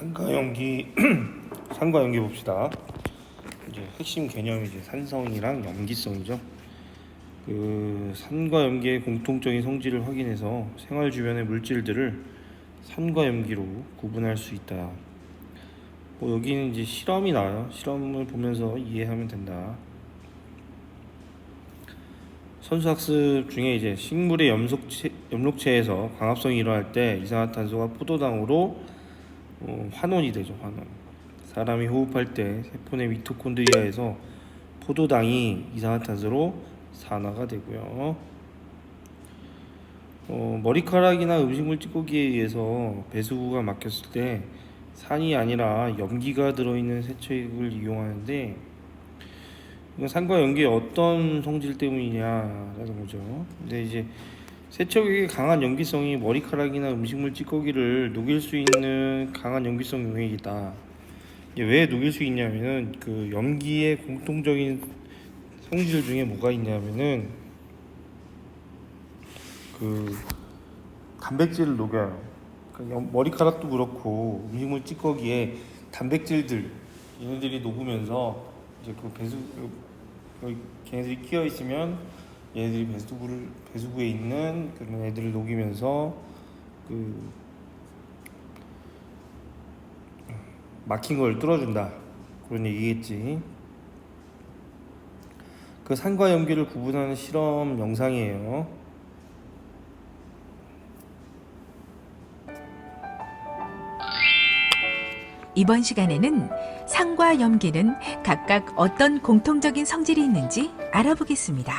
산과 산과 염기 봅시다. 이제 핵심 개념이 이제 산성이랑 염기성이죠. 그 산과 염기의 공통적인 성질을 확인해서 생활 주변의 물질들을 산과 염기로 구분할 수 있다. 여기는 이제 실험이 나와요. 실험을 보면서 이해하면 된다. 선수학습 중에 이제 식물의 엽록체에서 광합성이 일어날 때 이산화탄소가 포도당으로 환원이 되죠. 환원. 사람이 호흡할 때 세포 내 미토콘드리아에서 포도당이 이산화탄소로 산화가 되고요. 머리카락이나 음식물 찌꺼기에 의해서 배수구가 막혔을 때 산이 아니라 염기가 들어있는 세척을 이용하는데, 이건 산과 염기의 어떤 성질 때문이냐라는 거죠. 근데 이제 세척액의 강한 염기성이 머리카락이나 음식물 찌꺼기를 녹일 수 있는 강한 염기성 용액이다. 왜 녹일 수 있냐면은 그 염기의 공통적인 성질 중에 뭐가 있냐면은 그 단백질을 녹여요. 그러니까 머리카락도 그렇고 음식물 찌꺼기에 단백질들 얘네들이 녹으면서 이제 그 걔네들이 끼어 있으면 얘네들이 배수구에 있는 그런 애들을 녹이면서 그 막힌 걸 뚫어준다, 그런 얘기겠지. 그 산과 염기를 구분하는 실험 영상이에요. 이번 시간에는 산과 염기는 각각 어떤 공통적인 성질이 있는지 알아보겠습니다.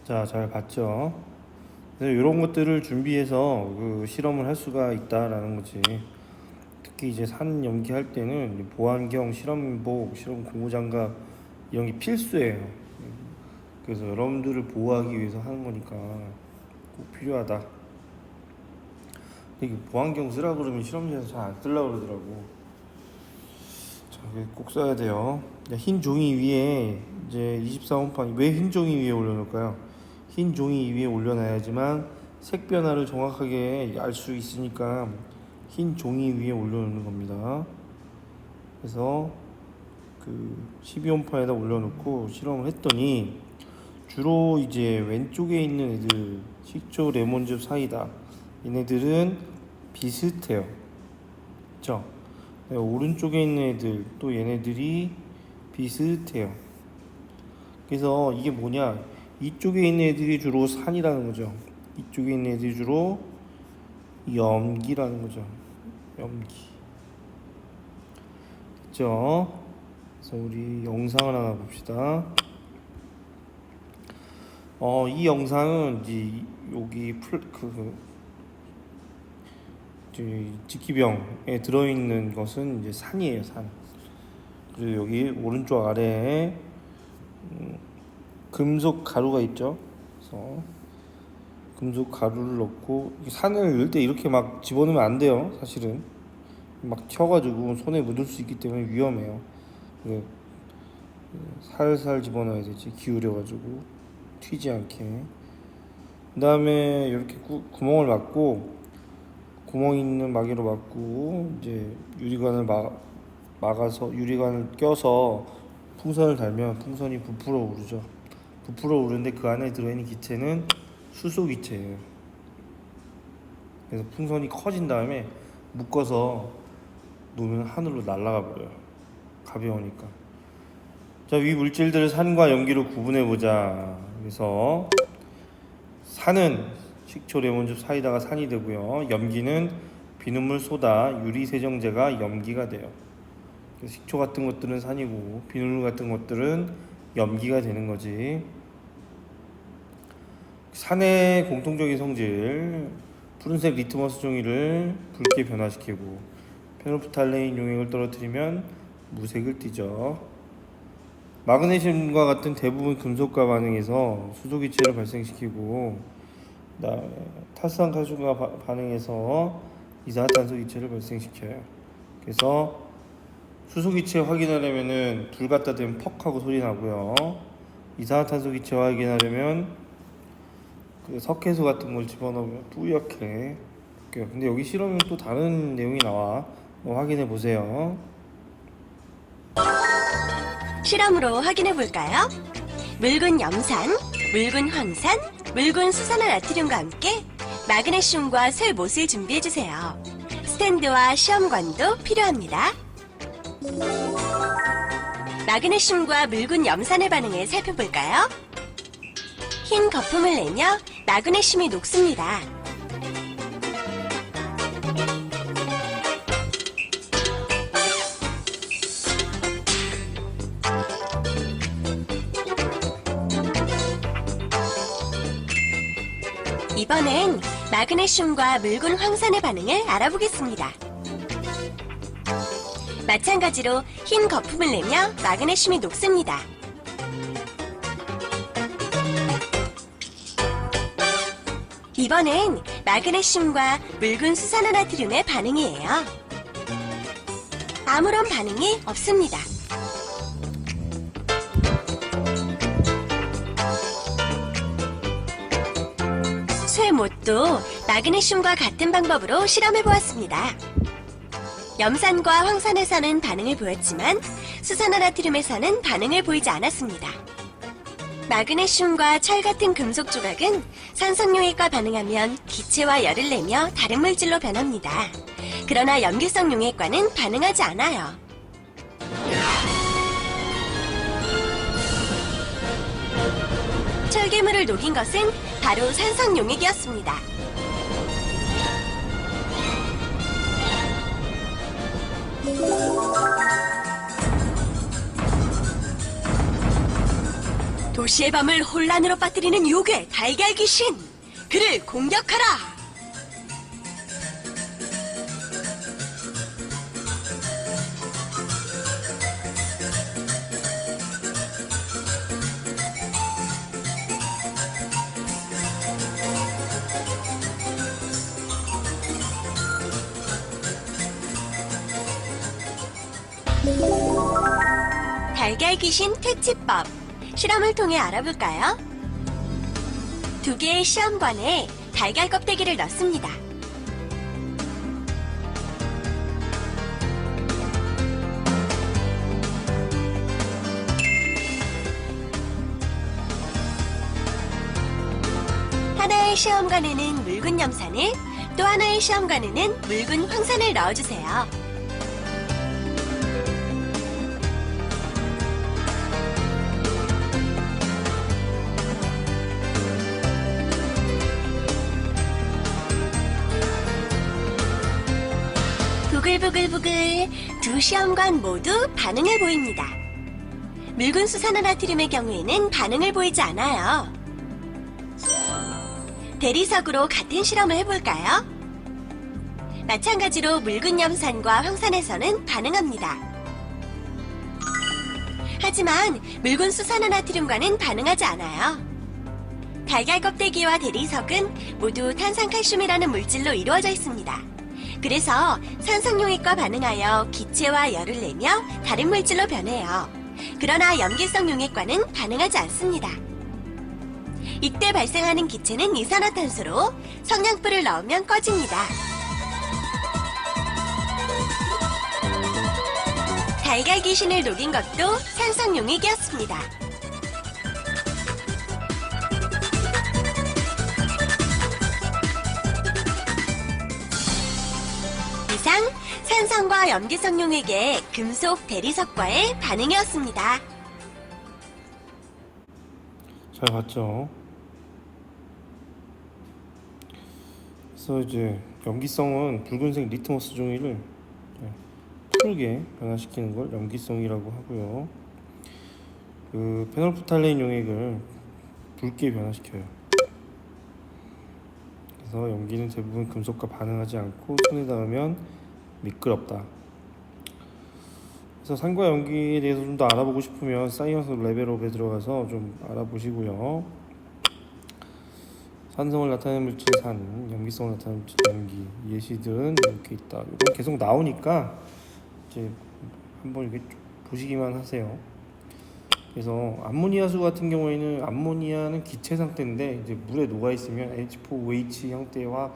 자, 잘 봤죠? 그래서 이런 것들을 준비해서 그 실험을 할 수가 있다라는 거지. 특히 이제 산 염기할 때는 보안경, 실험복, 실험 고무장갑 이런 게 필수예요. 그래서 여러분들을 보호하기 위해서 하는 거니까 꼭 필요하다. 근데 보안경 쓰라 그러면 실험실에서 잘 안 쓰려고 그러더라고. 자, 꼭 써야 돼요. 흰 종이 위에 이제 24혼판, 왜 흰 종이 위에 올려놓을까요? 흰 종이 위에 올려놔야지만 색 변화를 정확하게 알 수 있으니까 흰 종이 위에 올려놓는 겁니다. 그래서 그 12혼판에다 올려놓고 실험을 했더니 주로 이제 왼쪽에 있는 애들, 식초, 레몬즙 사이다, 얘네들은 비슷해요. 그쵸? 오른쪽에 있는 애들 또 얘네들이 비슷해요. 그래서 이게 뭐냐, 이쪽에 있는 애들이 주로 산이라는 거죠. 이쪽에 있는 애들이 주로 염기라는 거죠. 염기. 그죠? 그래서 우리 영상을 하나 봅시다. 이 영상은 이제 여기 직기병에 들어있는 것은 이제 산이에요, 산. 그리고 여기 오른쪽 아래에 금속 가루가 있죠. 그래서 금속 가루를 넣고, 산을 넣을 때 이렇게 막 집어넣으면 안 돼요. 사실은 막 튀어가지고 손에 묻을 수 있기 때문에 위험해요. 그래서 살살 집어넣어야 되지, 기울여가지고 튀지 않게. 그 다음에 이렇게 구멍을 막고, 구멍 있는 마개로 막고, 이제 유리관을 막아서 유리관을 껴서 풍선을 달면 풍선이 부풀어 오르죠. 부풀어 오르는데 그 안에 들어있는 기체는 수소 기체예요. 그래서 풍선이 커진 다음에 묶어서 놓으면 하늘로 날아가 버려요. 가벼우니까. 자, 위 물질들을 산과 염기로 구분해 보자. 그래서 산은 식초, 레몬즙, 사이다가 산이 되고요. 염기는 비눗물, 소다, 유리 세정제가 염기가 돼요. 식초 같은 것들은 산이고 비눗물 같은 것들은 염기가 되는 거지. 산의 공통적인 성질, 푸른색 리트머스 종이를 붉게 변화시키고 페놀프탈레인 용액을 떨어뜨리면 무색을 띠죠. 마그네슘과 같은 대부분 금속과 반응해서 수소기체를 발생시키고, 그다음에 탈수산칼슘과 반응해서 이산화탄소 기체를 발생시켜요. 그래서 수소기체 확인하려면은 불 갖다 대면 퍽 하고 소리 나고요. 이산화탄소 기체 확인하려면 그 석회수 같은 걸 집어넣으면 뿌옇게 바뀌어요. 근데 여기 실험은 또 다른 내용이 나와. 확인해 보세요. 실험으로 확인해 볼까요? 묽은 염산, 묽은 황산, 묽은 수산화나트륨과 함께 마그네슘과 쇠못을 준비해 주세요. 스탠드와 시험관도 필요합니다. 마그네슘과 묽은 염산의 반응을 살펴볼까요? 흰 거품을 내며 마그네슘이 녹습니다. 이번엔 마그네슘과 묽은 황산의 반응을 알아보겠습니다. 마찬가지로 흰 거품을 내며 마그네슘이 녹습니다. 이번엔 마그네슘과 묽은 수산화나트륨의 반응이에요. 아무런 반응이 없습니다. 쇠못도 마그네슘과 같은 방법으로 실험해 보았습니다. 염산과 황산에서는 반응을 보였지만 수산화나트륨에서는 반응을 보이지 않았습니다. 마그네슘과 철 같은 금속 조각은 산성용액과 반응하면 기체와 열을 내며 다른 물질로 변합니다. 그러나 염기성 용액과는 반응하지 않아요. 철괴물을 녹인 것은 바로 산성용액이었습니다. 도시의 밤을 혼란으로 빠뜨리는 요괴 달걀 귀신, 그를 공격하라! 달걀 귀신 퇴치법, 실험을 통해 알아볼까요? 2개의 시험관에 달걀 껍데기를 넣습니다. 하나의 시험관에는 묽은 염산을, 또 하나의 시험관에는 묽은 황산을 넣어주세요. 부글부글부글, 두 시험관 모두 반응을 보입니다. 묽은 수산화나트륨의 경우에는 반응을 보이지 않아요. 대리석으로 같은 실험을 해볼까요? 마찬가지로 묽은 염산과 황산에서는 반응합니다. 하지만 묽은 수산화나트륨과는 반응하지 않아요. 달걀 껍데기와 대리석은 모두 탄산칼슘이라는 물질로 이루어져 있습니다. 그래서 산성용액과 반응하여 기체와 열을 내며 다른 물질로 변해요. 그러나 염기성 용액과는 반응하지 않습니다. 이때 발생하는 기체는 이산화탄소로 성냥불을 넣으면 꺼집니다. 달걀 귀신을 녹인 것도 산성용액이었습니다. 이상 산성과 염기성 용액의 금속 대리석과의 반응이었습니다. 잘 봤죠? 그래서 이제 염기성은 붉은색 리트머스 종이를 푸르게 변화시키는 걸 염기성이라고 하고요. 그 페놀프탈레인 용액을 붉게 변화시켜요. 그래서 염기는 대부분 금속과 반응하지 않고 손에 닿으면 미끄럽다. 그래서 산과 염기에 대해서 좀 더 알아보고 싶으면 사이언스 레벨업에 들어가서 좀 알아보시고요. 산성을 나타내는 물질 산, 염기성을 나타내는 물질 염기, 예시들은 이렇게 있다. 이건 계속 나오니까 이제 한번 이렇게 보시기만 하세요. 그래서 암모니아수 같은 경우에는 암모니아는 기체 상태인데 이제 물에 녹아 있으면 H4OH 형태와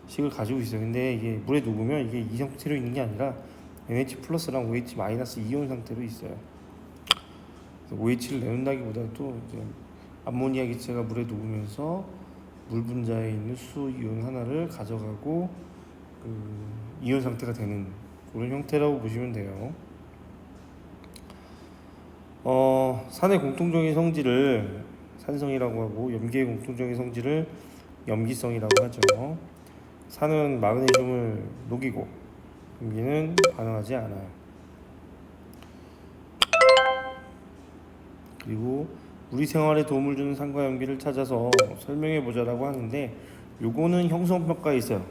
식을 가지고 있어요. 근데 이게 물에 녹으면 이게 이 형태로 있는 게 아니라 NH 플러스랑 OH 마이너스 이온 상태로 있어요. OH를 내놓는다기보다도 이제 암모니아 기체가 물에 녹으면서 물 분자에 있는 수 이온 하나를 가져가고 그 이온 상태가 되는 그런 형태라고 보시면 돼요. 산의 공통적인 성질을 산성이라고 하고 염기의 공통적인 성질을 염기성이라고 하죠. 산은 마그네슘을 녹이고 염기는 반응하지 않아요. 그리고 우리 생활에 도움을 주는 산과 염기를 찾아서 설명해 보자라고 하는데 요거는 형성평가에 있어요.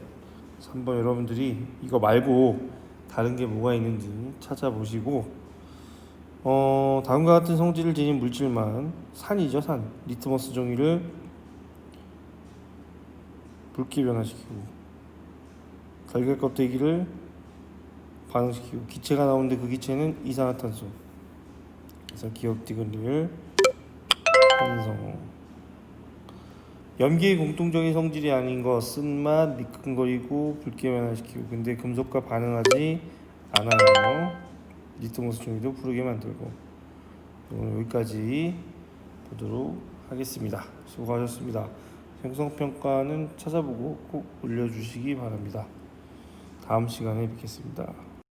그래서 한번 여러분들이 이거 말고 다른 게 뭐가 있는지 찾아보시고 다음과 같은 성질을 지닌 물질만 산이죠. 산 리트머스 종이를 붉게 변화시키고 달걀 껍데기를 반응시키고 기체가 나오는데 그 기체는 이산화탄소. 그래서 기억 디귿 산성. 염기의 공통적인 성질이 아닌 거 쓴맛 미끈거리고 붉게 변화시키고 근데 금속과 반응하지 않아요. 리트머스 종이도 푸르게 만들고. 오늘 여기까지 보도록 하겠습니다. 수고하셨습니다. 형성평가는 찾아보고 꼭 올려주시기 바랍니다. 다음 시간에 뵙겠습니다.